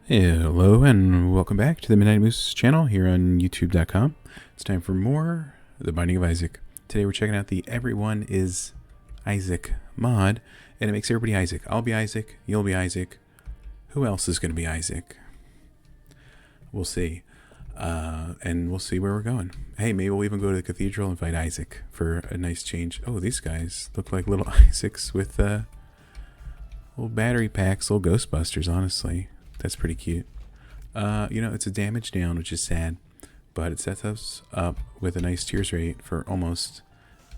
Hello and welcome back to the Midnight Moose channel here on youtube.com. It's time for more The Binding of Isaac. Today we're checking out the Everyone is Isaac mod, and it makes everybody Isaac. I'll be Isaac, you'll be Isaac. Who else is going to be Isaac? We'll see. And we'll see where we're going. Hey, maybe we'll even go to the cathedral and fight Isaac for a nice change. Oh, these guys look like little Isaacs with little battery packs, little Ghostbusters, honestly. That's pretty cute. You know, it's a damage down, which is sad, but it sets us up with a nice tears rate for almost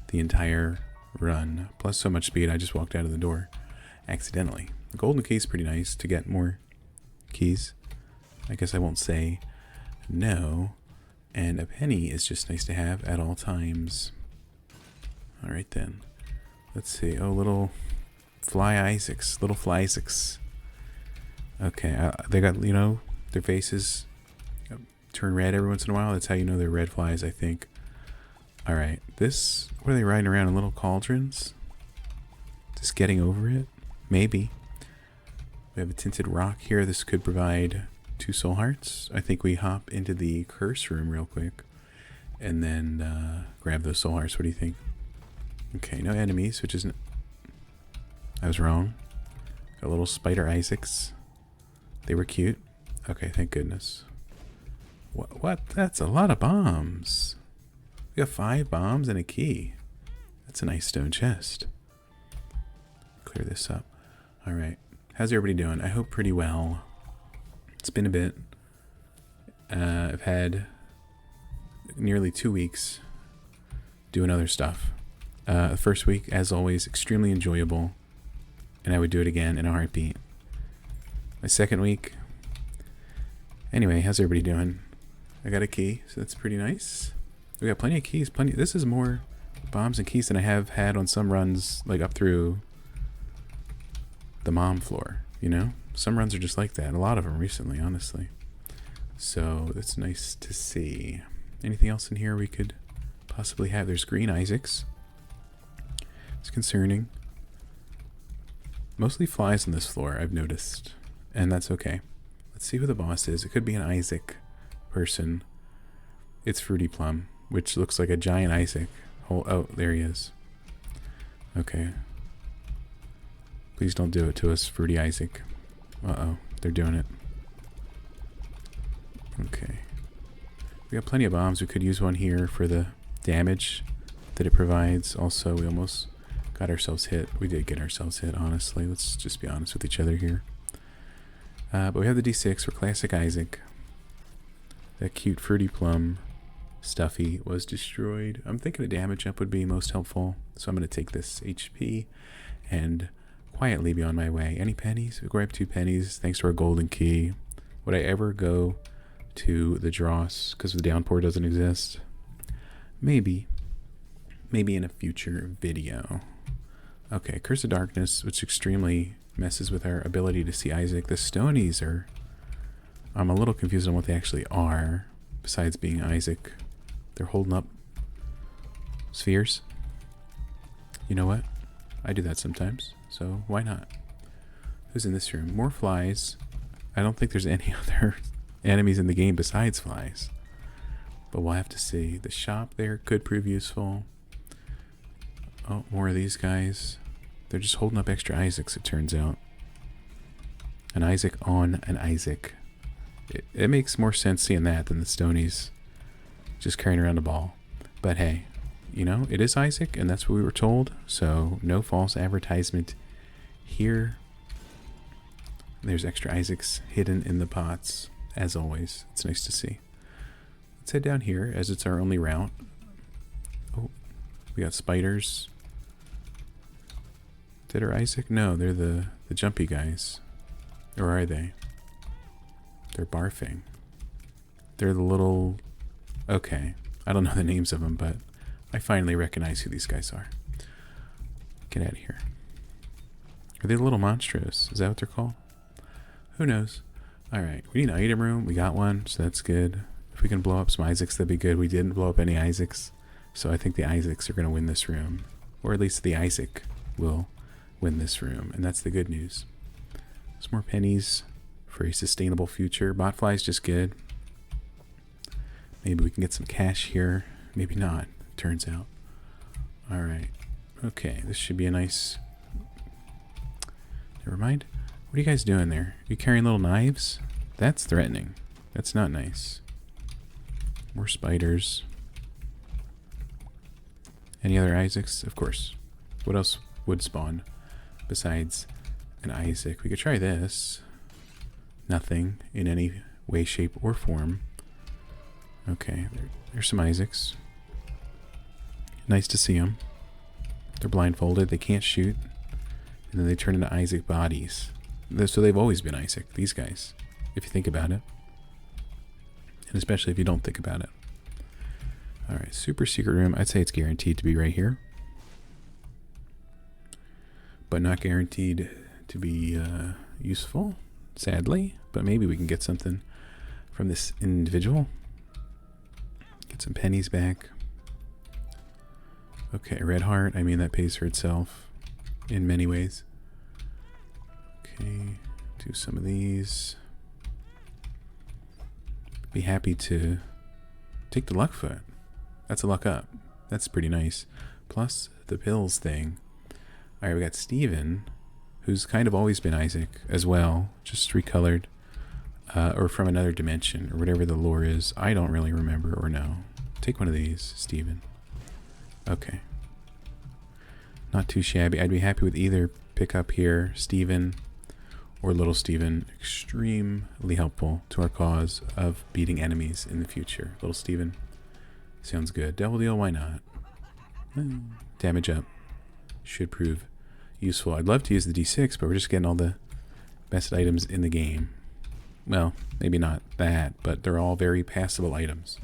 the entire run. Plus so much speed, I just walked out of the door accidentally. The golden key is pretty nice to get more keys. I guess I won't say no. And a penny is just nice to have at all times. Alright then. Let's see. Oh, little fly Isaacs. Little fly Isaacs. Okay, they got, you know, their faces turn red every once in a while. That's how you know they're red flies, I think. Alright, this, what are they riding around in little cauldrons? Just getting over it? Maybe. We have a tinted rock here. This could provide 2 soul hearts. I think we hop into the curse room real quick and then grab those soul hearts. What do you think? Okay, no enemies, which isn't... I was wrong. Got little spider Isaacs. They were cute. Okay, thank goodness. What? That's a lot of bombs. We got 5 bombs and a key. That's a nice stone chest. Clear this up. Alright. How's everybody doing? I hope pretty well. It's been a bit. I've had nearly 2 weeks doing other stuff. The first week, as always, extremely enjoyable. And I would do it again in a heartbeat. My second week. Anyway, how's everybody doing? I got a key, so that's pretty nice. We got plenty of keys. This is more bombs and keys than I have had on some runs, like up through the mom floor, you know? Some runs are just like that. A lot of them recently, honestly. So that's nice to see. Anything else in here we could possibly have? There's green Isaacs. It's concerning. Mostly flies on this floor, I've noticed. And that's okay. Let's see who the boss is. It could be an Isaac person. It's Fruity Plum, which looks like a giant Isaac. Oh, there he is. Okay. Please don't do it to us, Fruity Isaac. Uh-oh, they're doing it. Okay. We got plenty of bombs. We could use one here for the damage that it provides. Also, we almost got ourselves hit. We did get ourselves hit, honestly. Let's just be honest with each other here. But we have the D6 for classic Isaac. That cute Fruity Plum stuffy was destroyed. I'm thinking a damage up would be most helpful. So I'm going to take this HP and quietly be on my way. Any pennies? We grab 2 pennies thanks to our golden key. Would I ever go to the Dross because the downpour doesn't exist? Maybe. Maybe in a future video. Okay, Curse of Darkness, which extremely messes with our ability to see Isaac. The Stonies are... I'm a little confused on what they actually are, besides being Isaac. They're holding up spheres. You know what? I do that sometimes, so why not? Who's in this room? More flies. I don't think there's any other enemies in the game besides flies. But we'll have to see. The shop there could prove useful. Oh, more of these guys. They're just holding up extra Isaacs, it turns out. An Isaac on an Isaac. It makes more sense seeing that than the Stonies just carrying around a ball. But hey, you know, it is Isaac, and that's what we were told. So no false advertisement here. There's extra Isaacs hidden in the pots, as always. It's nice to see. Let's head down here, as it's our only route. Oh, we got spiders. That are Isaac? No, they're the jumpy guys. Or are they? They're barfing. They're the little... Okay. I don't know the names of them, but I finally recognize who these guys are. Get out of here. Are they the little Monstros? Is that what they're called? Who knows? Alright, we need an item room. We got one, so that's good. If we can blow up some Isaacs, that'd be good. We didn't blow up any Isaacs, so I think the Isaacs are going to win this room. Or at least the Isaac will win this room, and that's the good news. Some more pennies for a sustainable future. Botfly is just good. Maybe we can get some cash here. Maybe not, turns out. Alright. Okay, this should be a nice... Never mind. What are you guys doing there? Are you carrying little knives? That's threatening. That's not nice. More spiders. Any other Isaacs? Of course. What else would spawn besides an Isaac? We could try this. Nothing in any way, shape, or form. Okay, there's some Isaacs. Nice to see them. They're blindfolded, they can't shoot. And then they turn into Isaac bodies. So they've always been Isaac, these guys, if you think about it. And especially if you don't think about it. Alright, super secret room. I'd say it's guaranteed to be right here. But not guaranteed to be useful, sadly. But maybe we can get something from this individual. Get some pennies back. Okay, red heart. I mean, that pays for itself in many ways. Okay, do some of these. Be happy to take the luck foot. That's a luck up. That's pretty nice. Plus the pills thing. Alright, we got Steven, who's kind of always been Isaac as well, just recolored. Or from another dimension, or whatever the lore is. I don't really remember or know. Take one of these, Steven. Okay. Not too shabby. I'd be happy with either pickup here, Steven or Little Steven. Extremely helpful to our cause of beating enemies in the future. Little Steven. Sounds good. Devil Deal, why not? Damage up. Should prove useful. I'd love to use the D6, but we're just getting all the best items in the game. Well, maybe not that, but they're all very passable items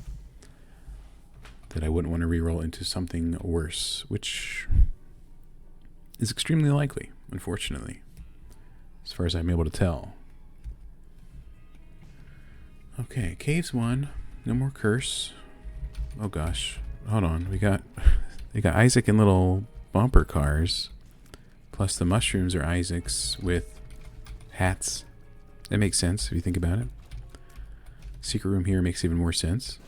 that I wouldn't want to reroll into something worse, which is extremely likely, unfortunately, as far as I'm able to tell. Okay, caves 1. No more curse. Oh gosh, hold on. They got Isaac in little bumper cars, plus the mushrooms are Isaacs with hats. That makes sense if you think about it. Secret room here makes even more sense.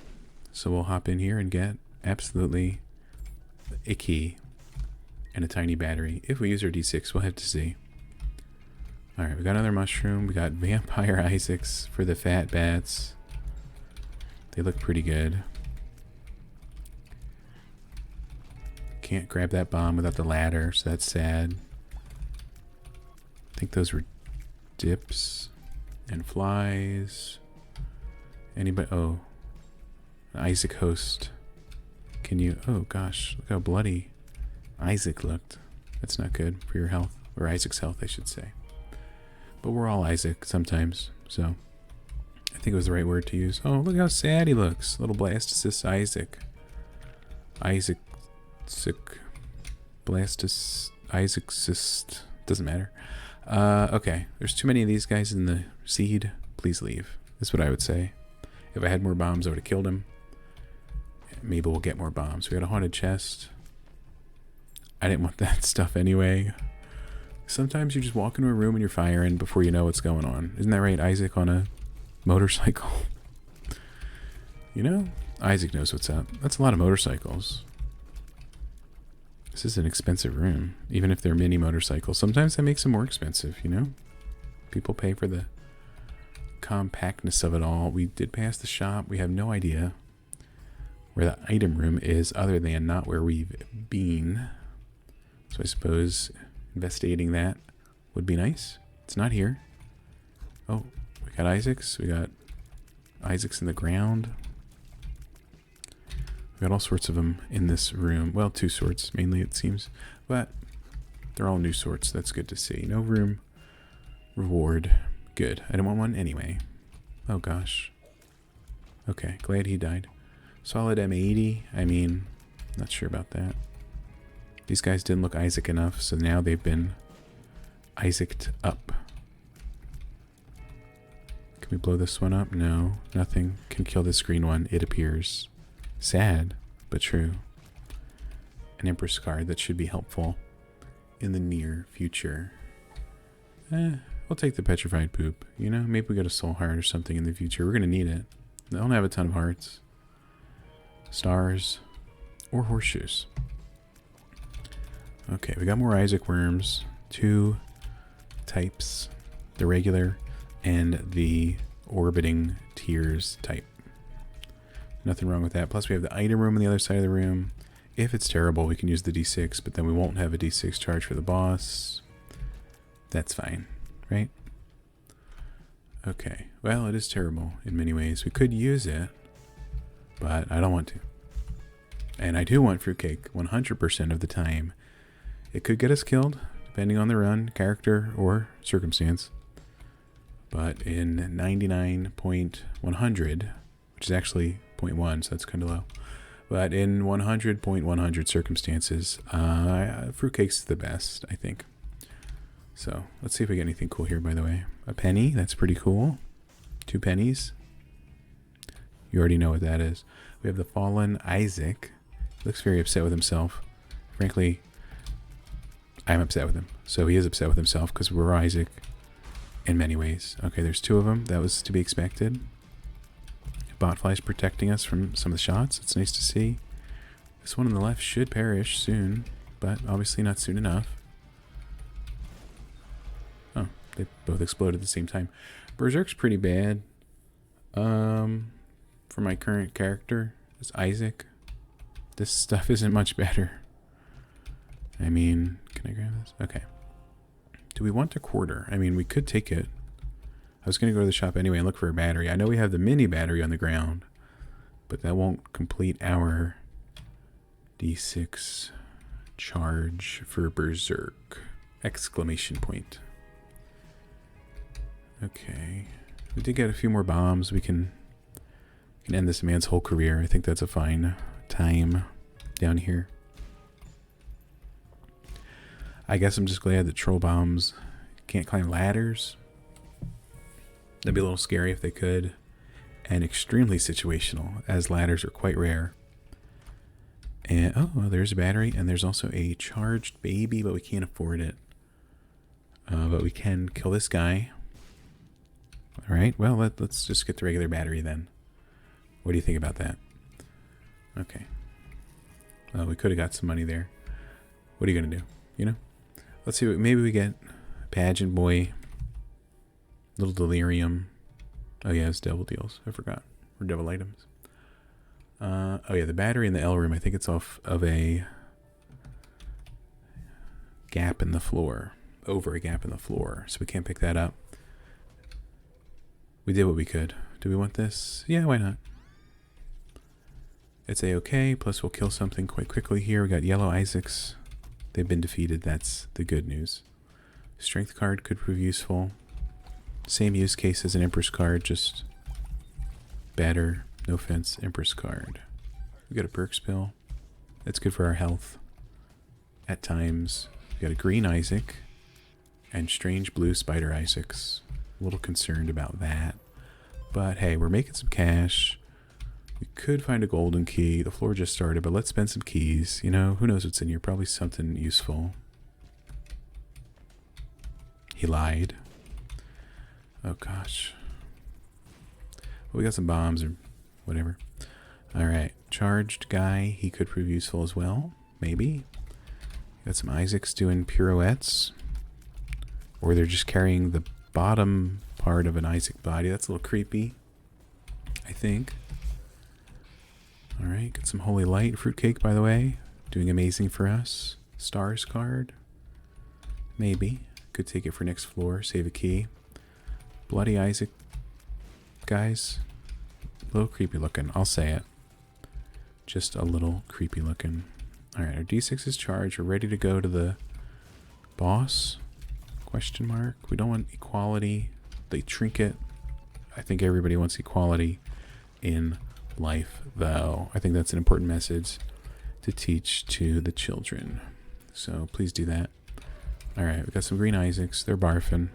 So we'll hop in here and get absolutely a key and a tiny battery. If we use our D6, we'll have to see. Alright, we got another mushroom. We got vampire Isaacs for the fat bats. They look pretty good. Can't grab that bomb without the ladder, so that's sad. I think those were dips and flies. Anybody? Oh, Isaac host. Can you? Oh gosh, look how bloody Isaac looked. That's not good for your health, or Isaac's health, I should say. But we're all Isaac sometimes, so I think it was the right word to use. Oh, look how sad he looks. Little Blastocyst Isaac. Isaac. Sick. Blastus. Isaac cyst. Doesn't matter. Okay. There's too many of these guys in the seed. Please leave. That's what I would say. If I had more bombs, I would have killed him. Maybe we'll get more bombs. We got a haunted chest. I didn't want that stuff anyway. Sometimes you just walk into a room and you're firing before you know what's going on. Isn't that right, Isaac on a motorcycle? You know? Isaac knows what's up. That's a lot of motorcycles. This is an expensive room, even if they're mini motorcycles. Sometimes that makes them more expensive, you know? People pay for the compactness of it all. We did pass the shop. We have no idea where the item room is other than not where we've been. So I suppose investigating that would be nice. It's not here. Oh, we got Isaacs. We got Isaacs in the ground. We got all sorts of them in this room. Well, two sorts, mainly it seems. But they're all new sorts. That's good to see. No room. Reward. Good. I didn't want one anyway. Oh, gosh. Okay, glad he died. Solid M80. I mean, not sure about that. These guys didn't look Isaac enough, so now they've been Isaac'd up. Can we blow this one up? No, nothing can kill this green one, it appears. Sad, but true. An Empress card that should be helpful in the near future. Well, We'll take the petrified poop. You know, maybe we got a soul heart or something in the future. We're going to need it. I don't have a ton of hearts. Stars. Or horseshoes. Okay, we got more Isaac worms. 2 types. The regular and the orbiting tears type. Nothing wrong with that. Plus we have the item room on the other side of the room. If it's terrible, we can use the D6, but then we won't have a D6 charge for the boss. That's fine, right? Okay, well, it is terrible in many ways. We could use it, but I don't want to. And I do want fruitcake 100% of the time. It could get us killed, depending on the run, character, or circumstance. But in 99.100, which is actually 0.1, so that's kind of low. But in 100.100 circumstances, fruitcake's the best, I think. So let's see if we get anything cool here, by the way. A penny, that's pretty cool. 2 pennies. You already know what that is. We have the fallen Isaac. He looks very upset with himself. Frankly, I'm upset with him. So he is upset with himself because we're Isaac in many ways. Okay, there's 2 of them. That was to be expected. Botfly's protecting us from some of the shots. It's nice to see. This one on the left should perish soon, but obviously not soon enough. Oh, they both exploded at the same time. Berserk's pretty bad. For my current character, it's Isaac. This stuff isn't much better. I mean, can I grab this? Okay. Do we want a quarter? I mean, we could take it. I was going to go to the shop anyway and look for a battery. I know we have the mini battery on the ground, but that won't complete our D6 charge for Berserk! Exclamation point. Okay. We did get a few more bombs. We can end this man's whole career. I think that's a fine time down here. I guess I'm just glad that troll bombs can't climb ladders. That'd be a little scary if they could. And extremely situational, as ladders are quite rare. And, oh, well, there's a battery, and there's also a charged baby, but we can't afford it. But we can kill this guy. Alright, well, let's just get the regular battery then. What do you think about that? Okay. Well, we could have got some money there. What are you going to do? You know? Let's see, maybe we get Pageant Boy. Little Delirium. Oh yeah, it's devil deals. I forgot. Or devil items. Oh yeah, the battery in the L room. I think it's off of a gap in the floor. Over a gap in the floor. So we can't pick that up. We did what we could. Do we want this? Yeah, why not? It's a-okay. Plus we'll kill something quite quickly here. We got yellow Isaacs. They've been defeated. That's the good news. Strength card could prove useful. Same use case as an Empress card, just better. No offense, Empress card. We got a perk spill. That's good for our health. At times. We got a green Isaac and strange blue spider Isaacs. A little concerned about that. But hey, we're making some cash. We could find a golden key. The floor just started, but let's spend some keys. You know, who knows what's in here? Probably something useful. He lied. Oh gosh. Well, we got some bombs or whatever. Alright. Charged guy. He could prove useful as well. Maybe. Got some Isaacs doing pirouettes. Or they're just carrying the bottom part of an Isaac body. That's a little creepy, I think. Alright. Got some Holy Light. Fruitcake, by the way. Doing amazing for us. Stars card. Maybe. Could take it for next floor. Save a key. Bloody Isaac, guys, a little creepy looking, I'll say it. Just a little creepy looking. Alright, our D6 is charged. We're ready to go to the boss? Question mark. We don't want equality. The trinket. I think everybody wants equality in life, though. I think that's an important message to teach to the children. So please do that. Alright, we got some green Isaacs. They're barfing.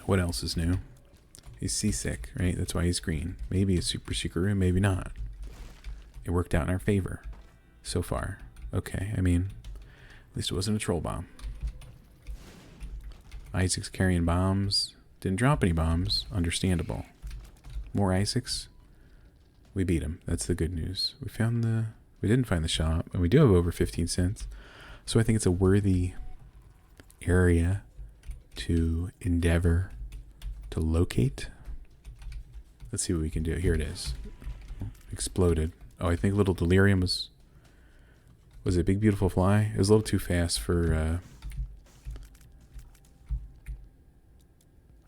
What else is new? He's seasick, right? That's why he's green. Maybe a super secret room, maybe not. It worked out in our favor so far. Okay, I mean, at least it wasn't a troll bomb. Isaac's carrying bombs. Didn't drop any bombs. Understandable. More Isaacs. We beat him. That's the good news. We didn't find the shop, and we do have over 15 cents. So I think it's a worthy area to endeavor to locate. Let's see what we can do. Here it is. Exploded. Oh, I think little Delirium was it Big Beautiful Fly? It was a little too fast for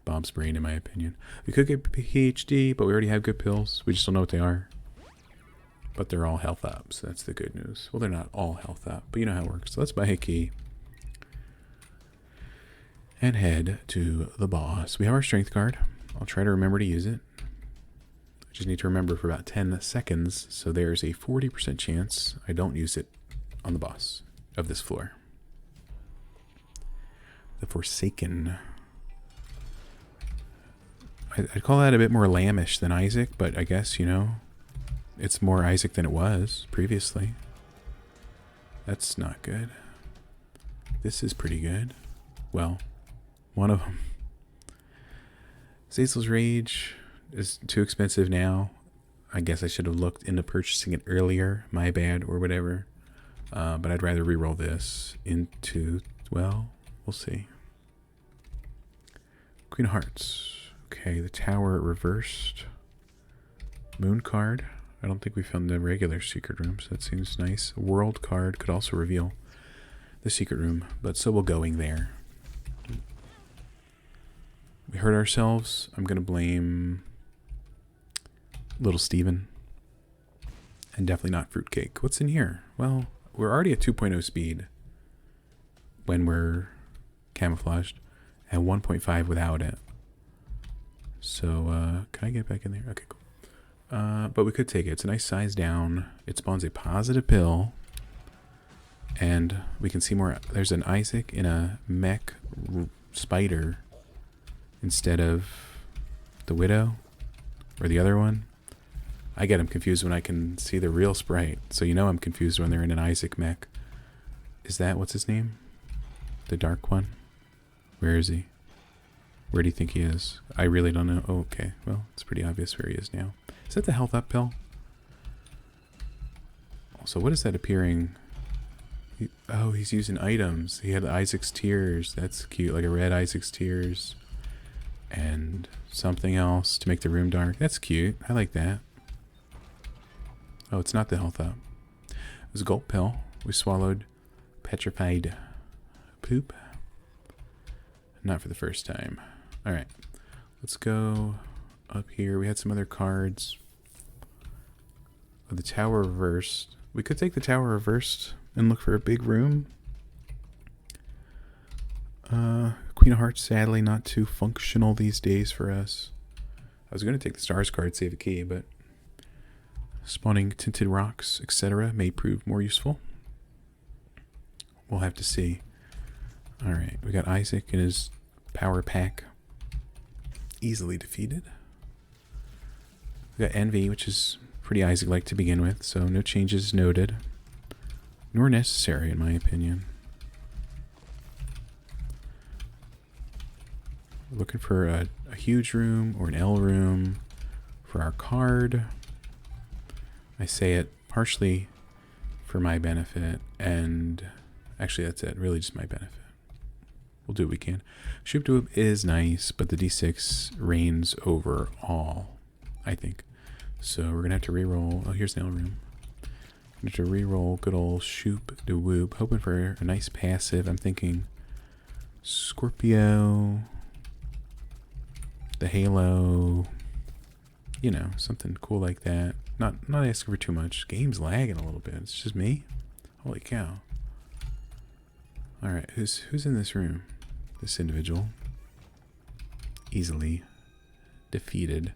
Bob's brain, in my opinion. We could get PhD, but we already have good pills. We just don't know what they are. But they're all health up, so that's the good news. Well, they're not all health up, but you know how it works. So let's buy a key and head to the boss. We have our strength card. I'll try to remember to use it. I just need to remember for about 10 seconds, so there's a 40% chance I don't use it on the boss of this floor. The Forsaken. I'd call that a bit more lambish than Isaac, but I guess, you know, it's more Isaac than it was previously. That's not good. This is pretty good. Well, one of them. Zazel's Rage is too expensive now. I guess I should have looked into purchasing it earlier. My bad, or whatever. But I'd rather reroll this into, well, we'll see. Queen of Hearts. Okay, the tower reversed. Moon card. I don't think we found the regular secret room, so that seems nice. A world card could also reveal the secret room, but so we'll going there. We hurt ourselves. I'm going to blame Little Steven. And definitely not Fruitcake. What's in here? Well, we're already at 2.0 speed when we're camouflaged, and 1.5 without it. So, can I get back in there? Okay, cool. But we could take it. It's a nice size down. It spawns a positive pill. And we can see more. There's an Isaac in a mech spider instead of the Widow or the other one. I get them confused when I can see the real sprite. So you know I'm confused when they're in an Isaac mech. Is that, what's his name? The dark one? Where is he? Where do you think he is? I really don't know. Oh, okay. Well, it's pretty obvious where he is now. Is that the health up pill? Also, what is that appearing? Oh, he's using items. He had Isaac's Tears. That's cute. Like a red Isaac's Tears. And something else to make the room dark. That's cute. I like that. Oh, it's not the health up. It was a gulp pill. We swallowed petrified poop. Not for the first time. Alright. Let's go up here. We had some other cards. Oh, the tower reversed. We could take the tower reversed and look for a big room. Queen of Hearts, sadly, not too functional these days for us. I was going to take the stars card, save a key, but spawning tinted rocks, etc. may prove more useful. We'll have to see. Alright, we got Isaac in his power pack. Easily defeated. We got Envy, which is pretty Isaac-like to begin with, so no changes noted. Nor necessary, in my opinion. We're looking for a huge room or an L room for our card. I say it partially for my benefit, and actually that's it, really just my benefit. We'll do what we can. Shoop Doop is nice, but the D6 reigns over all, I think. So we're going to have to reroll. Oh, here's the L room. We're going to have to reroll good old Shoop Doop. Hoping for a nice passive. I'm thinking Scorpio, the Halo, you know, something cool like that. Not asking for too much. Game's lagging a little bit. It's just me. Holy cow. Alright, who's in this room? This individual. Easily defeated.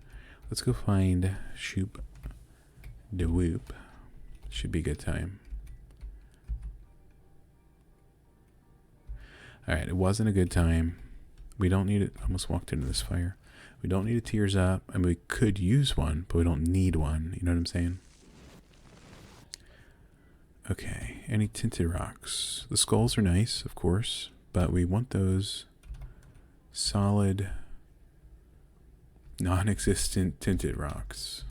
Let's go find Shoop Doop. Should be a good time. Alright, it wasn't a good time. We don't need it. Almost walked into this fire. We don't need a Tears Up. I mean, we could use one, but we don't need one. You know what I'm saying? Okay, any tinted rocks? The skulls are nice, of course, but we want those Solid, non-existent tinted rocks.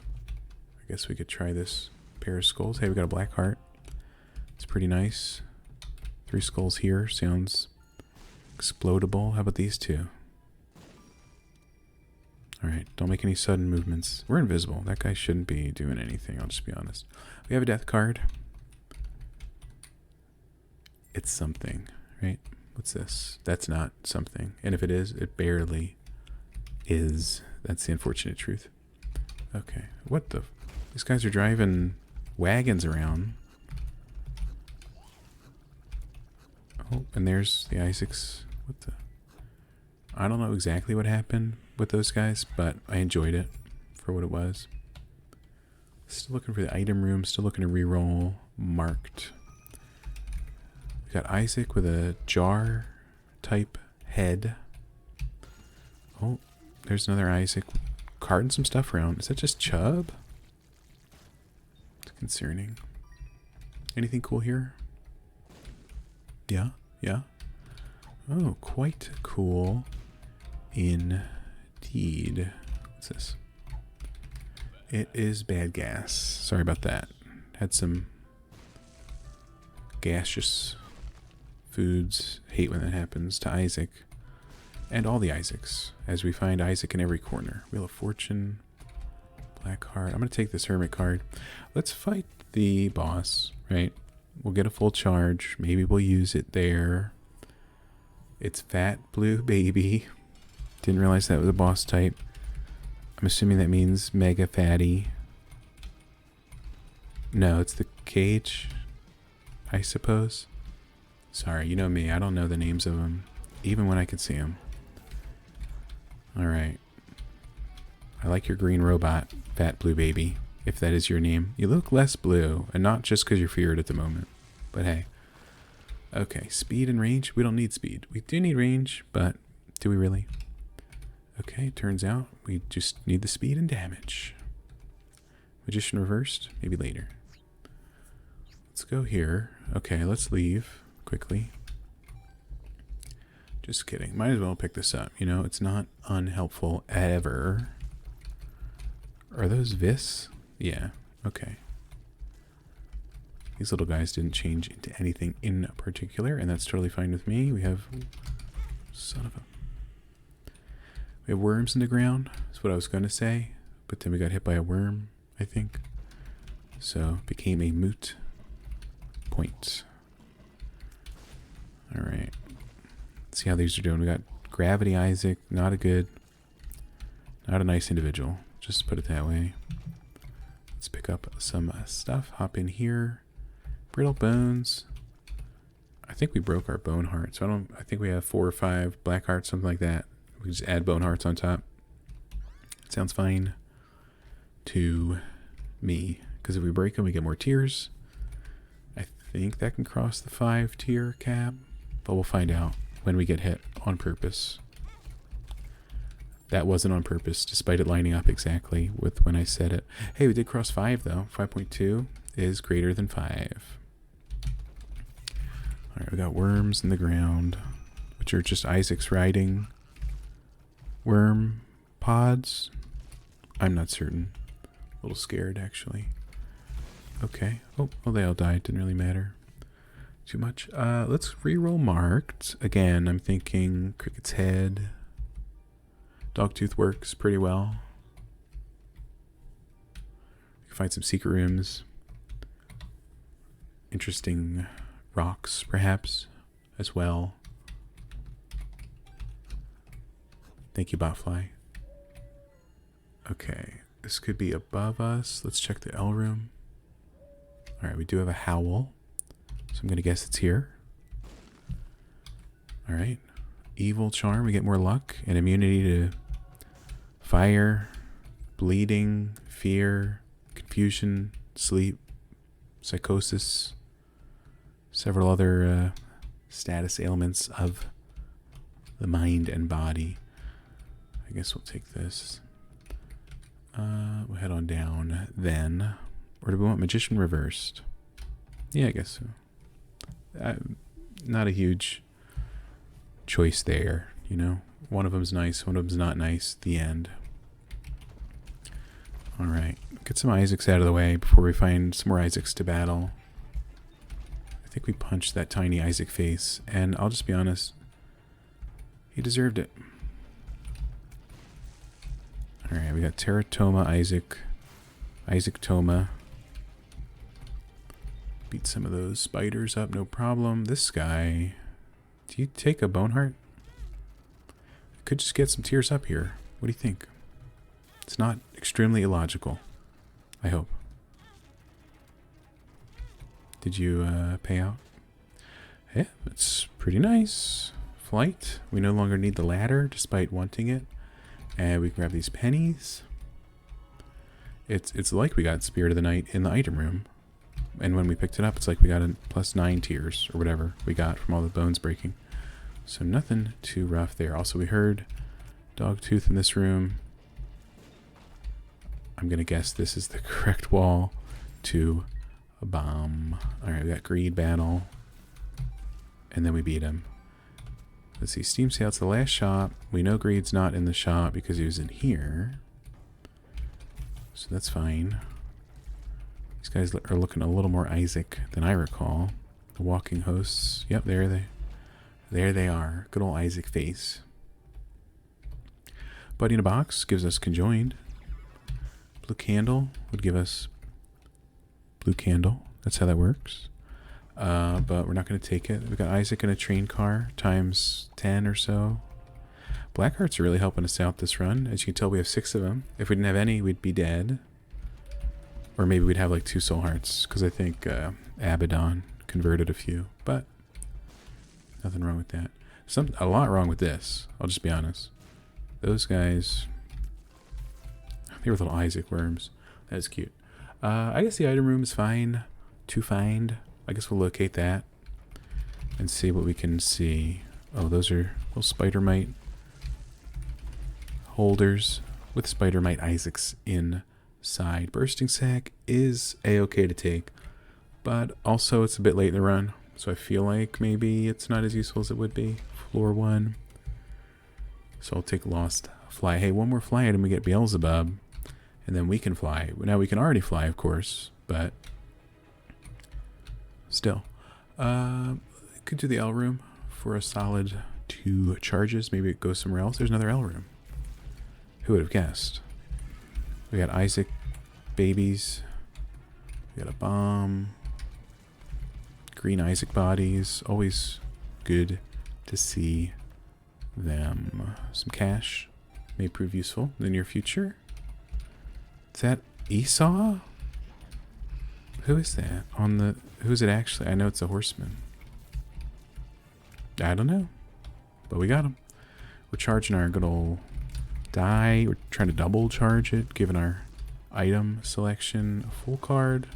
I guess we could try this pair of skulls. Hey, we got a black heart. It's pretty nice. 3 skulls here. Sounds explodable. How about these 2? Alright, don't make any sudden movements. We're invisible. That guy shouldn't be doing anything, I'll just be honest. We have a death card. It's something, right? What's this? That's not something. And if it is, it barely is. That's the unfortunate truth. Okay, what the... These guys are driving wagons around. Oh, and there's the Isaacs. What the... I don't know exactly what happened with those guys, but I enjoyed it for what it was. Still looking for the item room. Still looking to reroll marked. We got Isaac with a jar type head. Oh, there's another Isaac carting some stuff around. Is that just Chubb? It's concerning. Anything cool here? Yeah, yeah. Oh, quite cool indeed. What's this? It is bad gas. Sorry about that. Had some gaseous foods. Hate when that happens to Isaac. And all the Isaacs. As we find Isaac in every corner. Wheel of Fortune. Black Heart. I'm going to take this Hermit card. Let's fight the boss, right? We'll get a full charge. Maybe we'll use it there. It's Fat Blue Baby. Didn't realize that was a boss type. I'm assuming that means Mega Fatty. No, it's the cage, I suppose. Sorry, you know me. I don't know the names of them, even when I can see them. Alright. I like your green robot, Fat Blue Baby, if that is your name. You look less blue, and not just because you're feared at the moment. But hey. Okay, speed and range. We don't need speed. We do need range, but do we really? Okay, turns out we just need the speed and damage. Magician reversed, maybe later. Let's go here. Okay, let's leave quickly. Just kidding. Might as well pick this up. You know, it's not unhelpful ever. Are those Vis? Yeah, okay. These little guys didn't change into anything in particular, and that's totally fine with me. We have... Son of a... We have worms in the ground. That's what I was going to say. But then we got hit by a worm, I think. So, it became a moot point. Alright. Let's see how these are doing. We got Gravity Isaac. Not a nice individual. Just put it that way. Let's pick up some stuff. Hop in here. Brittle bones. I think we broke our bone heart. So I think we have 4 or 5 black hearts, something like that. We just add bone hearts on top. Sounds fine to me. Because if we break them, we get more tiers. I think that can cross the 5-tier cap. But we'll find out when we get hit on purpose. That wasn't on purpose, despite it lining up exactly with when I said it. Hey, we did cross 5, though. 5.2 is greater than 5. Alright, we got worms in the ground, which are just Isaac's riding worm pods. I'm not certain. A little scared, actually. Okay. Oh, well, they all died. Didn't really matter too much. Let's reroll marked. Again, I'm thinking Cricket's Head. Dogtooth works pretty well. We can find some secret rooms. Interesting rocks, perhaps, as well. Thank you, Botfly. Okay, this could be above us. Let's check the L room. Alright, we do have a howl. So I'm going to guess it's here. Alright. Evil charm, we get more luck and immunity to fire, bleeding, fear, confusion, sleep, psychosis, several other status ailments of the mind and body. I guess we'll take this. We'll head on down then. Or do we want Magician reversed? Yeah, I guess so. Not a huge choice there, you know. One of them's nice, one of them's not nice. The end. Alright, get some Isaacs out of the way before we find some more Isaacs to battle. I think we punched that tiny Isaac face, and I'll just be honest, he deserved it. Alright, we got Teratoma Isaac, Isaac Toma. Beat some of those spiders up, no problem. This guy, do you take a bone heart? Could just get some tears up here. What do you think? It's not extremely illogical, I hope. Did you pay out? Yeah, it's pretty nice. Flight. We no longer need the ladder, despite wanting it. And we can grab these pennies. It's like we got Spirit of the Night in the item room. And when we picked it up, it's like we got a +9 tears, or whatever we got from all the bones breaking. So nothing too rough there. Also, we heard Dogtooth in this room. I'm going to guess this is the correct wall to a bomb. Alright, we got Greed Battle. And then we beat him. Let's see, Steam Sale's the last shop. We know Greed's not in the shop because he was in here. So that's fine. These guys are looking a little more Isaac than I recall. The walking hosts. Yep, there they are. Good old Isaac face. Buddy in a box gives us conjoined. Blue candle would give us blue candle. That's how that works. But we're not going to take it. We've got Isaac in a train car times 10 or so. Black hearts are really helping us out this run. As you can tell, we have 6 of them. If we didn't have any, we'd be dead. Or maybe we'd have like 2 soul hearts, because I think Abaddon converted a few. But nothing wrong with that. A lot wrong with this, I'll just be honest. Those guys, they were little Isaac worms. That is cute. I guess the item room is fine to find. I guess we'll locate that and see what we can see. Oh, those are little spider mite holders with spider mite Isaacs inside. Bursting sack is a-okay to take, but also it's a bit late in the run, so I feel like maybe it's not as useful as it would be. Floor 1. So I'll take Lost Fly. Hey, one more fly item, we get Beelzebub, and then we can fly. Now we can already fly, of course, but still. Could do the L room for a solid 2 charges. Maybe it goes somewhere else. There's another L room. Who would have guessed? We got Isaac babies. We got a bomb. Green Isaac bodies. Always good to see them. Some cash may prove useful in the near future. Is that Esau? Who is that? Who is it actually? I know it's a horseman. I don't know. But we got him. We're charging our good old die. We're trying to double charge it, given our item selection. A full card.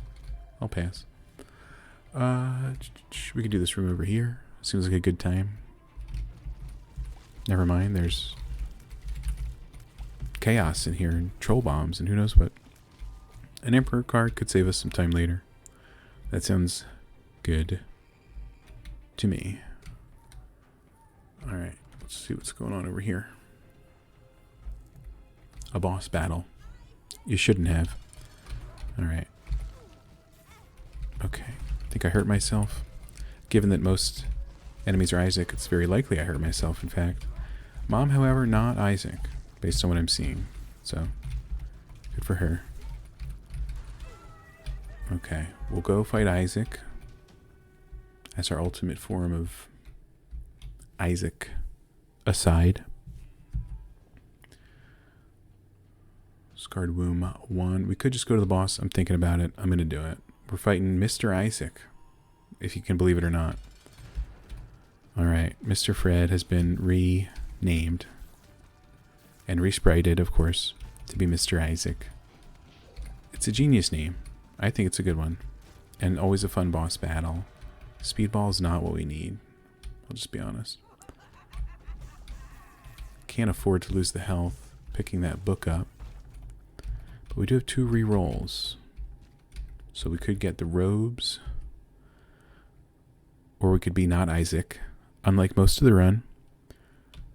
I'll pass. We could do this room over here. Seems like a good time. Never mind, there's chaos in here and troll bombs and who knows what. An Emperor card could save us some time later. That sounds good to me. Alright, let's see what's going on over here. A boss battle. You shouldn't have. Alright. Okay. I think I hurt myself. Given that most enemies are Isaac, it's very likely I hurt myself, in fact. Mom, however, not Isaac, based on what I'm seeing. So, good for her. Okay, we'll go fight Isaac. That's our ultimate form of Isaac aside. Scarred Womb 1. We could just go to the boss. I'm thinking about it. I'm going to do it. We're fighting Mr. Isaac, if you can believe it or not. Alright, Mr. Fred has been renamed and resprited, of course, to be Mr. Isaac. It's a genius name. I think it's a good one. And always a fun boss battle. Speedball is not what we need. I'll just be honest. Can't afford to lose the health picking that book up. But we do have 2 re-rolls. So we could get the robes. Or we could be not Isaac. Unlike most of the run.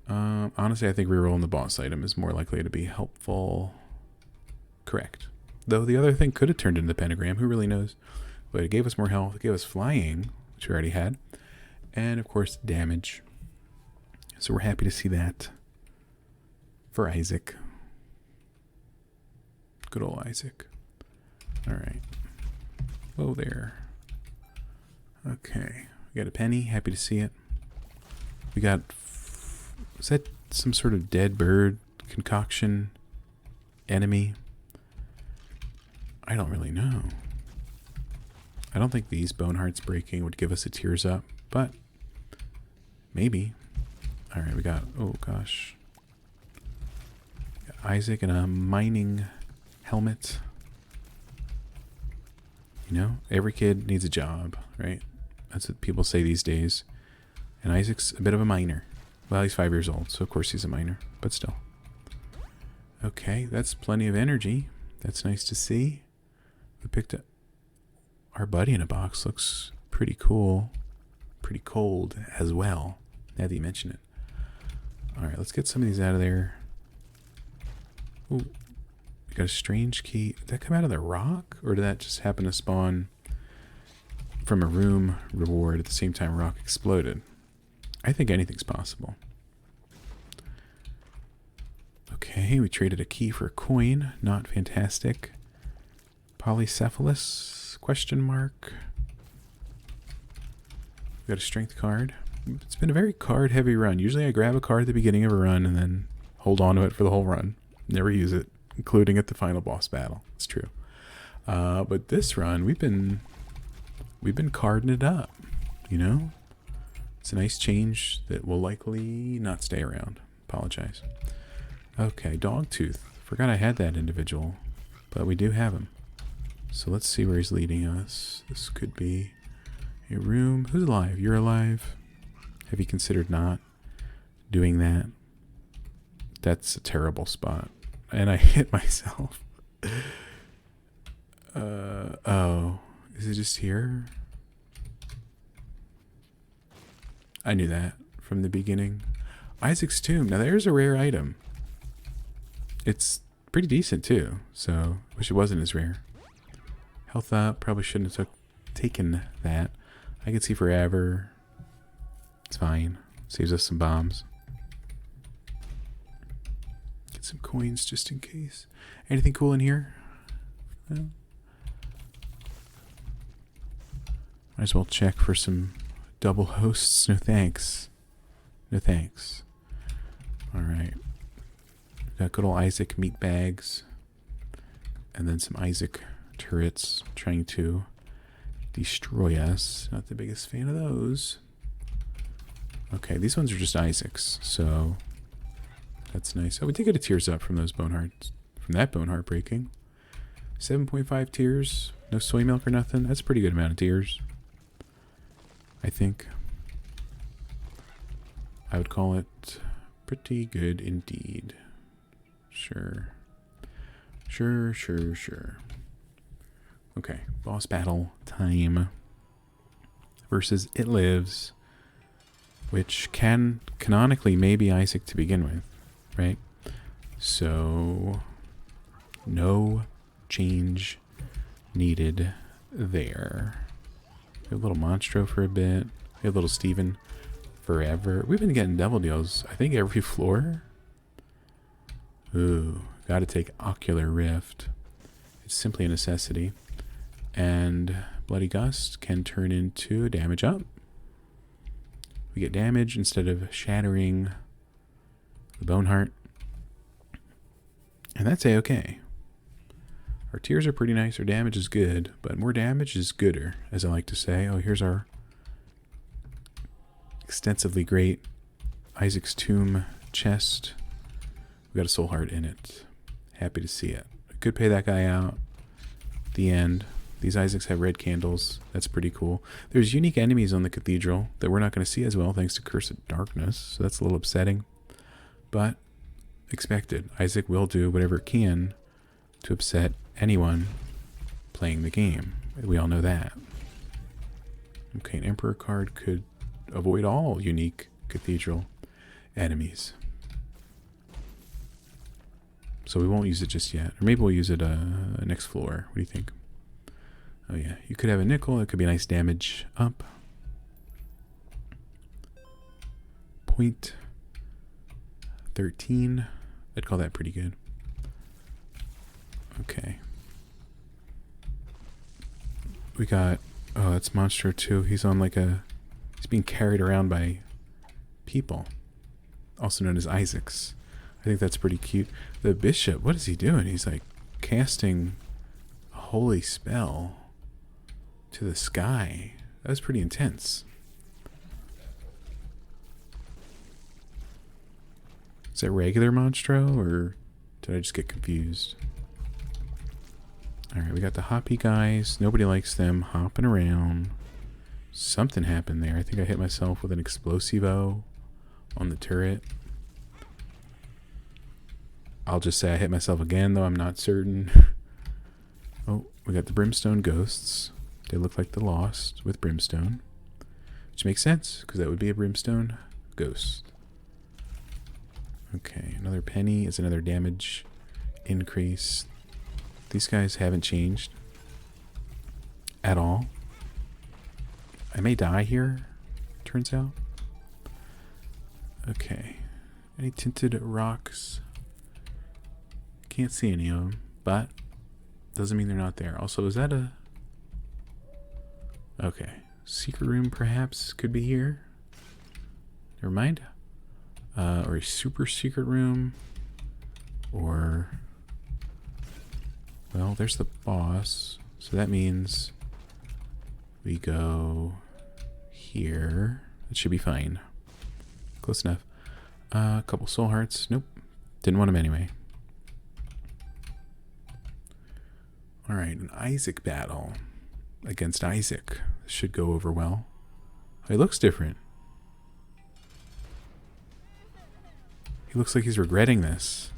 Honestly, I think rerolling the boss item is more likely to be helpful. Correct. Though the other thing could have turned into the pentagram. Who really knows? But it gave us more health. It gave us flying, which we already had. And, of course, damage. So we're happy to see that for Isaac. Good old Isaac. All right. Whoa there. Okay. We got a penny. Happy to see it. We got... Was that some sort of dead bird concoction enemy? I don't really know. I don't think these bone hearts breaking would give us a tears up, but maybe. All right, we got, oh gosh. We got Isaac in a mining helmet. You know, every kid needs a job, right? That's what people say these days. And Isaac's a bit of a miner. Well, he's 5 years old, so of course he's a miner, but still. Okay, that's plenty of energy. That's nice to see. We picked up our buddy in a box. Looks pretty cool. Pretty cold as well, now that you mention it. Alright, let's get some of these out of there. Ooh, we got a strange key. Did that come out of the rock? Or did that just happen to spawn from a room reward at the same time rock exploded? I think anything's possible. Okay, we traded a key for a coin. Not fantastic. Polycephalus? Question mark. We got a strength card. It's been a very card-heavy run. Usually I grab a card at the beginning of a run and then hold on to it for the whole run. Never use it, including at the final boss battle. It's true. But this run, we've been carding it up, you know? It's a nice change that will likely not stay around. Apologize. Okay, Dogtooth. Forgot I had that individual, but we do have him. So let's see where he's leading us. This could be a room. Who's alive? You're alive. Have you considered not doing that? That's a terrible spot. And I hit myself. Oh. Is it just here? I knew that from the beginning. Isaac's Tomb. Now there's a rare item. It's pretty decent too, so wish it wasn't as rare. Health up. Probably shouldn't have taken that. I can see forever. It's fine. Saves us some bombs. Get some coins just in case. Anything cool in here? No? Might as well check for some double hosts. No thanks. No thanks. Alright. Got good old Isaac meat bags. And then some Isaac turrets trying to destroy us. Not the biggest fan of those. Okay, these ones are just Isaacs, so that's nice. Oh, we did get a tears up from those bone hearts. From that bone heart breaking. 7.5 tears. No soy milk or nothing. That's a pretty good amount of tears, I think. I would call it pretty good indeed. Sure. Sure. Okay, boss battle time. Versus It Lives, which can canonically may be Isaac to begin with, right? So, no change needed there. We have a little Monstro for a bit. We have a little Steven forever. We've been getting double deals, I think, every floor. Ooh, gotta take Ocular Rift. It's simply a necessity. And Bloody Gust can turn into damage up. We get damage instead of shattering the Bone Heart. And that's a-okay. Our tears are pretty nice. Our damage is good, but more damage is gooder, as I like to say. Oh, here's our extensively great Isaac's Tomb chest. We got a soul heart in it. Happy to see it. I could pay that guy out. The end. These Isaacs have red candles. That's pretty cool. There's unique enemies on the cathedral that we're not going to see as well thanks to Cursed Darkness, so that's a little upsetting. But expected. Isaac will do whatever it can to upset anyone playing the game. We all know that. Okay, an Emperor card could avoid all unique cathedral enemies. So we won't use it just yet. Or maybe we'll use it next floor. What do you think? Oh yeah, you could have a nickel. It could be a nice damage up. Point 13. I'd call that pretty good. Okay. We got... Oh, that's Monstro too. He's on like a... He's being carried around by people. Also known as Isaacs. I think that's pretty cute. The bishop, what is he doing? He's like casting a holy spell to the sky. That was pretty intense. Is that regular Monstro, or did I just get confused? Alright, we got the hoppy guys. Nobody likes them hopping around. Something happened there. I think I hit myself with an explosivo on the turret. I'll just say I hit myself again, though I'm not certain. Oh, we got the brimstone ghosts. They look like the Lost with brimstone. Which makes sense, because that would be a brimstone ghost. Okay, another penny is another damage increase. These guys haven't changed at all. I may die here, turns out. Okay. Any tinted rocks? Can't see any of them, but doesn't mean they're not there. Also, is that a... Okay. Secret room, perhaps, could be here. Never mind. Or a super secret room. Or... Well, there's the boss. So that means we go here. It should be fine. Close enough. A couple soul hearts. Nope. Didn't want them anyway. Alright, an Isaac battle against Isaac. This should go over well. He looks different. He looks like he's regretting this.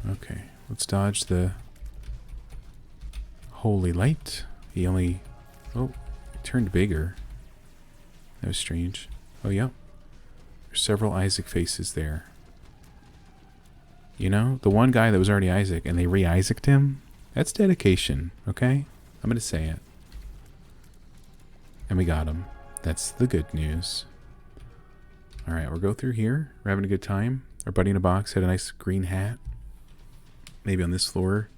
Okay, let's dodge the holy light. He only... Oh, it turned bigger. That was strange. Oh, yep. There's several Isaac faces there. You know, the one guy that was already Isaac and they re-Isaaced him, that's dedication, okay? I'm going to say it. And we got him. That's the good news. Alright, we'll go through here. We're having a good time. Our buddy in a box had a nice green hat. Maybe on this floor,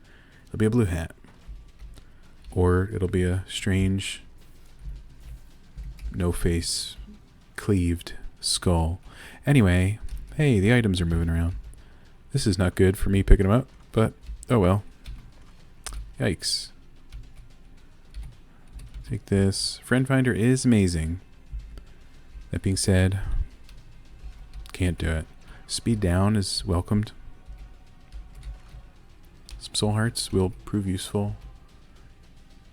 it'll be a blue hat. Or it'll be a strange, no-face, cleaved skull. Anyway, hey, the items are moving around. This is not good for me picking them up, but oh well. Yikes. Take this. Friend Finder is amazing. That being said, can't do it. Speed down is welcomed. Some soul hearts will prove useful.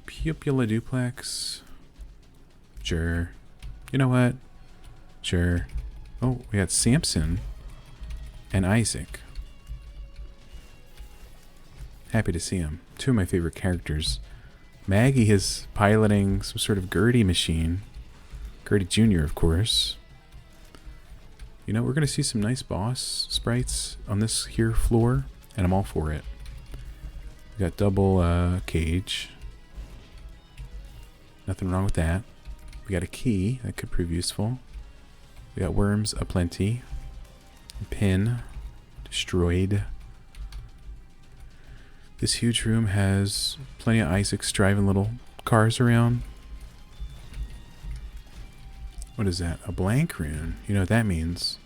Pupilla duplex. Sure. You know what? Sure. Oh, we got Samson and Isaac. Happy to see him. Two of my favorite characters. Maggie is piloting some sort of Gertie machine. Gertie Jr., of course. You know, we're going to see some nice boss sprites on this here floor, and I'm all for it. We got double cage. Nothing wrong with that. We got a key that could prove useful. We got worms aplenty. Pin. Destroyed. This huge room has plenty of Isaacs driving little cars around. What is that? A blank rune. You know what that means.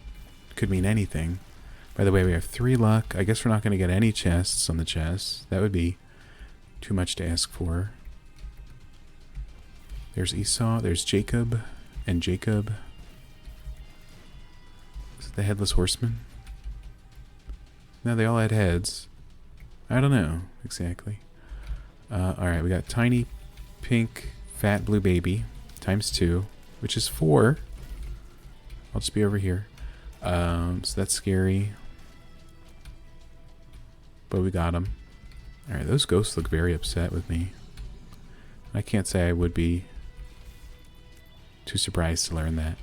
Could mean anything. By the way, we have 3 luck. I guess we're not going to get any chests on the chest. That would be too much to ask for. There's Esau. There's Jacob. And Jacob. Is it the Headless Horseman? No, they all had heads. I don't know exactly. Alright, we got tiny pink fat blue baby times 2, which is 4. I'll just be over here. So that's scary. But we got him. Alright, those ghosts look very upset with me. I can't say I would be too surprised to learn that.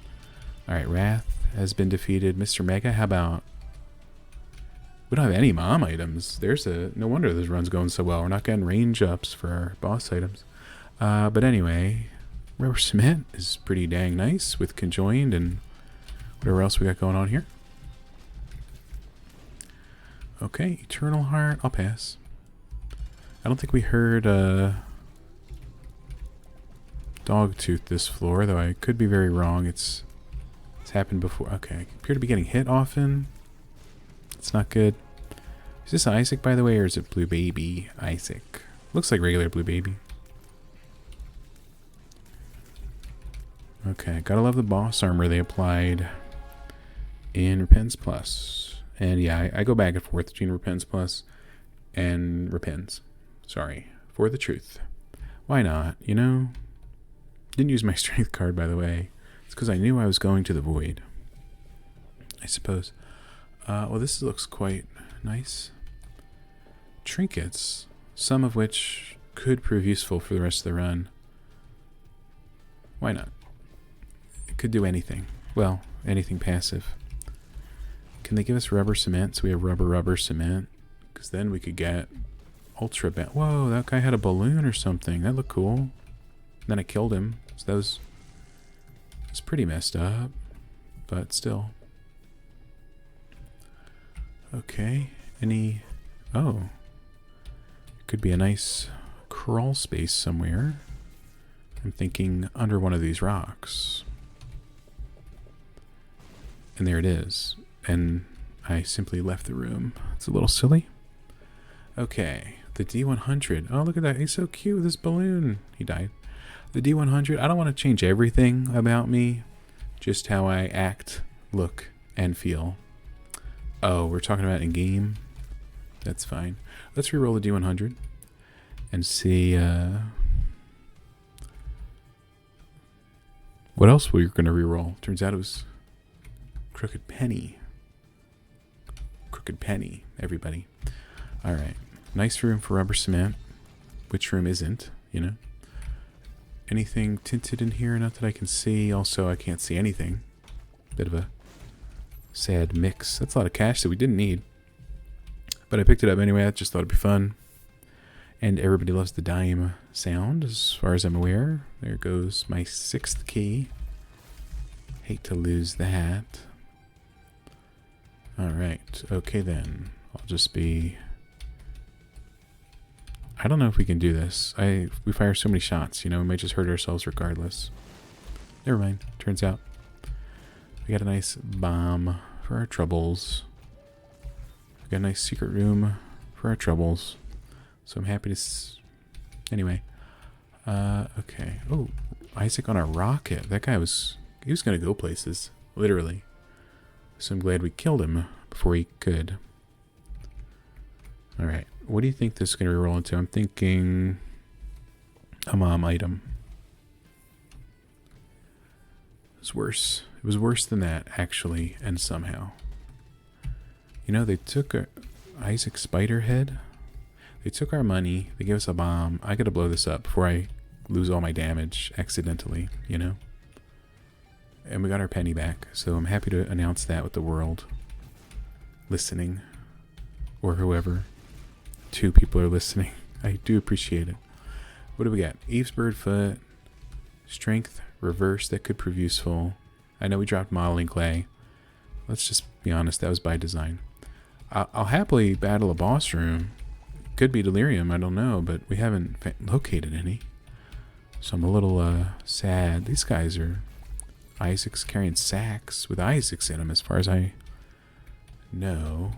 Alright, Wrath has been defeated. Mr. Mega, how about... We don't have any mom items. There's a... No wonder this run's going so well. We're not getting range ups for our boss items. But anyway, Rubber Cement is pretty dang nice with Conjoined and whatever else we got going on here. Okay, Eternal Heart. I'll pass. I don't think we heard Dogtooth this floor, though I could be very wrong. It's happened before. Okay, I appear to be getting hit often. It's not good. Is this Isaac, by the way, or is it Blue Baby Isaac? Looks like regular Blue Baby. Okay, gotta love the boss armor they applied in Repentance Plus. And yeah, I go back and forth between Repentance Plus and Repentance. Sorry, for the truth. Why not, you know? Didn't use my strength card, by the way. It's because I knew I was going to the void, I suppose. Well, this looks quite nice. Trinkets, some of which could prove useful for the rest of the run. Why not? It could do anything. Well, anything passive. Can they give us rubber cement so we have rubber cement? Because then we could get ultra bad. Whoa, that guy had a balloon or something. That looked cool. And then I killed him. So that was pretty messed up. But still. Okay. Any... Oh. Could be a nice crawl space somewhere. I'm thinking under one of these rocks. And there it is. And I simply left the room. It's a little silly. Okay. The D100. Oh, look at that. He's so cute with this balloon. He died. The D100. I don't want to change everything about me. Just how I act, look, and feel. Oh, we're talking about in-game? That's fine. Let's reroll the D100 and see what else we're going to reroll. Turns out it was Crooked Penny. Crooked Penny, everybody. All right. Nice room for rubber cement. Which room isn't, you know? Anything tinted in here? Not that I can see. Also, I can't see anything. Bit of a sad mix. That's a lot of cash that we didn't need. But I picked it up anyway. I just thought it'd be fun. And everybody loves the dime sound, as far as I'm aware. There goes my 6th key. Hate to lose that. Alright. Okay then. I'll just be... I don't know if we can do this. We fire so many shots, you know, we might just hurt ourselves regardless. Never mind. Turns out we got a nice bomb for our troubles. We got a nice secret room for our troubles. So I'm happy to... Anyway. Okay. Oh, Isaac on a rocket. That guy was... He was going to go places. Literally. So I'm glad we killed him before he could. Alright. What do you think this is going to roll into? I'm thinking a mom item. It was worse. It was worse than that, actually, and somehow. You know, they took Isaac Spiderhead. They took our money. They gave us a bomb. I got to blow this up before I lose all my damage accidentally, you know? And we got our penny back, so I'm happy to announce that with the world listening, or whoever. 2 people are listening. I do appreciate it. What do we got? Eve's Birdfoot, Strength, Reverse, that could prove useful. I know we dropped Modeling Clay. Let's just be honest, that was by design. I'll happily battle a boss room. Could be Delirium, I don't know, but we haven't located any. So I'm a little sad. These guys are... Isaac's carrying sacks with Isaacs in them, as far as I know.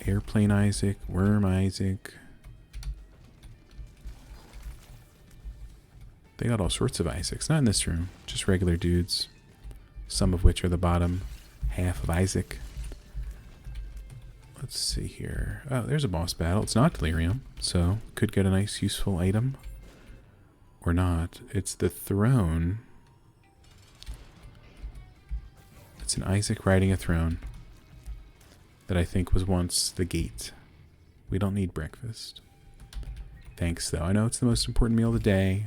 Airplane Isaac, Worm Isaac. They got all sorts of Isaacs. Not in this room, just regular dudes. Some of which are the bottom half of Isaac. Let's see here. Oh, there's a boss battle. It's not Delirium, so could get a nice useful item. Or not. It's the throne. It's an Isaac riding a throne that I think was once the gate. We don't need breakfast. Thanks, though. I know it's the most important meal of the day.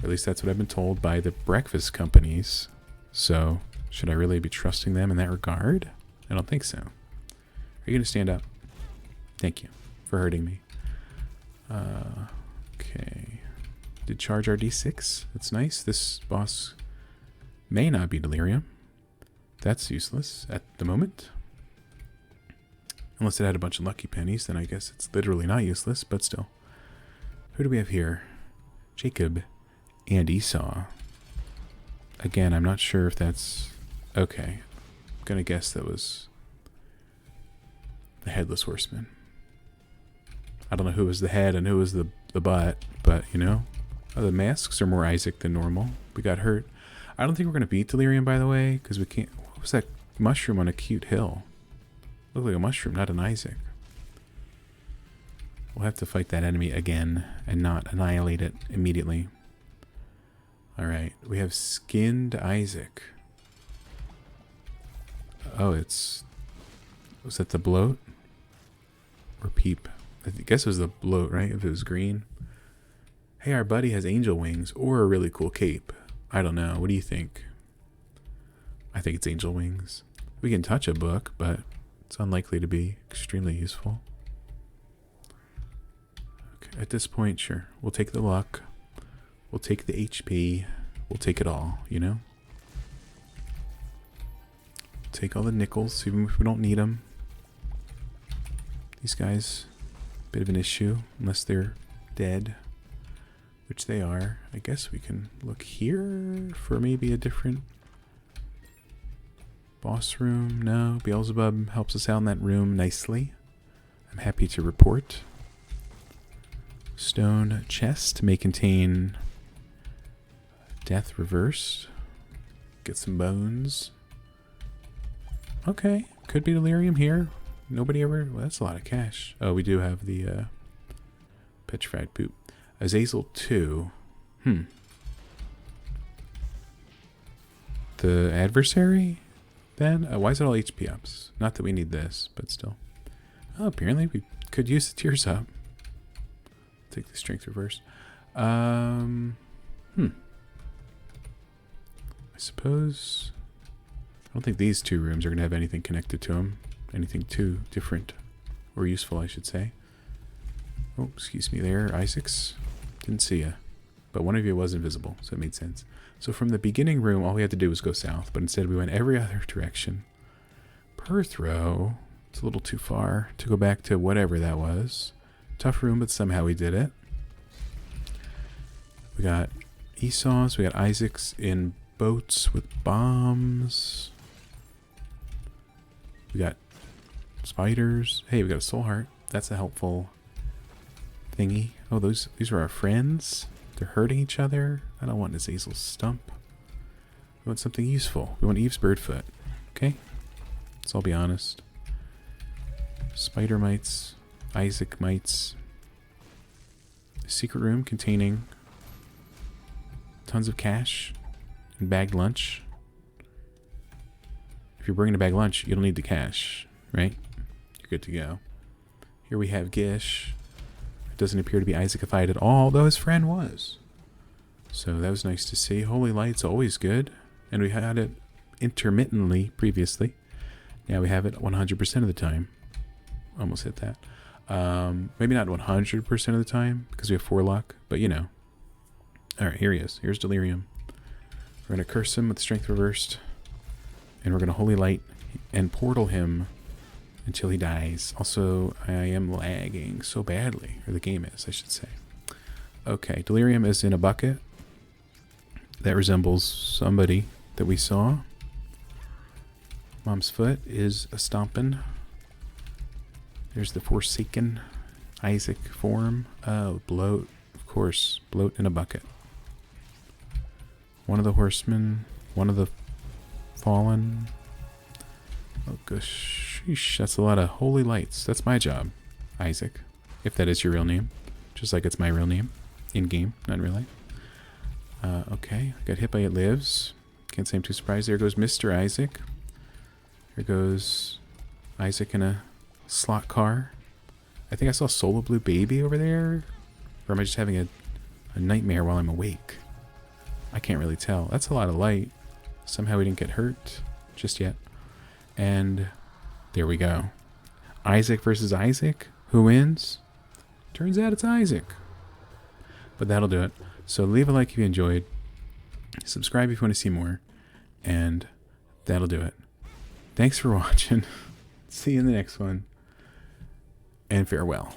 Or at least that's what I've been told by the breakfast companies. So, should I really be trusting them in that regard? I don't think so. Are you going to stand up? Thank you for hurting me. Okay. Did charge our D6. That's nice. This boss may not be Delirium. That's useless at the moment. Unless it had a bunch of lucky pennies, then I guess it's literally not useless, but still. Who do we have here? Jacob and Esau. Again, I'm not sure if that's... Okay. I'm gonna guess that was the Headless Horseman. I don't know who was the head and who was the butt, but, you know. Oh, the masks are more Isaac than normal. We got hurt. I don't think we're gonna beat Delirium, by the way, because we can't... What was that mushroom on a cute hill? Looked like a mushroom, not an Isaac. We'll have to fight that enemy again and not annihilate it immediately. Alright, we have Skinned Isaac. Oh, it's... Was that the bloat? Or peep? I guess it was the bloat, right? If it was green. Hey, our buddy has angel wings or a really cool cape. I don't know. What do you think? I think it's angel wings. We can touch a book, but it's unlikely to be extremely useful. Okay, at this point, sure. We'll take the luck. We'll take the HP. We'll take it all, you know? Take all the nickels, even if we don't need them. These guys, bit of an issue, unless they're dead. Which they are. I guess we can look here for maybe a different boss room. No, Beelzebub helps us out in that room nicely. I'm happy to report. Stone chest may contain death reversed. Get some bones. Okay, could be Delirium here. Nobody ever... Well, that's a lot of cash. Oh, we do have the petrified poop. Azazel 2. The adversary? Then? Why is it all HP ups? Not that we need this, but still. Oh, apparently we could use the tears up. Take the strength reverse. I suppose... I don't think these two rooms are going to have anything connected to them. Anything too different. Or useful, I should say. Oh, excuse me there, Isaacs. Didn't see ya. But one of you was invisible, so it made sense. So from the beginning room, all we had to do was go south, but instead we went every other direction. Per throw, it's a little too far to go back to whatever that was. Tough room, but somehow we did it. We got Esau's, we got Isaac's in boats with bombs. We got spiders. Hey, we got a soul heart. That's a helpful thingy. Oh, these are our friends. They're hurting each other. I don't want Azazel's stump. We want something useful. We want Eve's birdfoot. Okay? Let's all be honest. Spider mites. Isaac mites. A secret room containing tons of cash and bagged lunch. If you're bringing a bagged lunch, you don't need the cash, right? You're good to go. Here we have Gish. It doesn't appear to be Isaacified at all, though his friend was. So that was nice to see. Holy Light's always good. And we had it intermittently previously. Now we have it 100% of the time. Almost hit that. Maybe not 100% of the time, because we have 4 luck, but you know. Alright, here he is. Here's Delirium. We're going to curse him with strength reversed. And we're going to Holy Light and portal him until he dies. Also, I am lagging so badly. Or the game is, I should say. Okay, Delirium is in a bucket. That resembles somebody that we saw. Mom's foot is a stompin'. There's the Forsaken Isaac form. Oh, bloat. Of course, bloat in a bucket. One of the horsemen. One of the fallen. Oh gosh, sheesh, that's a lot of holy lights. That's my job, Isaac. If that is your real name. Just like it's my real name. In-game, not in real life. Okay, got hit by It Lives. Can't say I'm too surprised. There goes Mr. Isaac. There goes Isaac in a slot car. I think I saw Solo Blue Baby over there. Or am I just having a nightmare while I'm awake? I can't really tell. That's a lot of light. Somehow he didn't get hurt just yet. And there we go. Isaac versus Isaac. Who wins? Turns out it's Isaac. But that'll do it. So leave a like if you enjoyed. Subscribe if you want to see more. And that'll do it. Thanks for watching. See you in the next one. And farewell.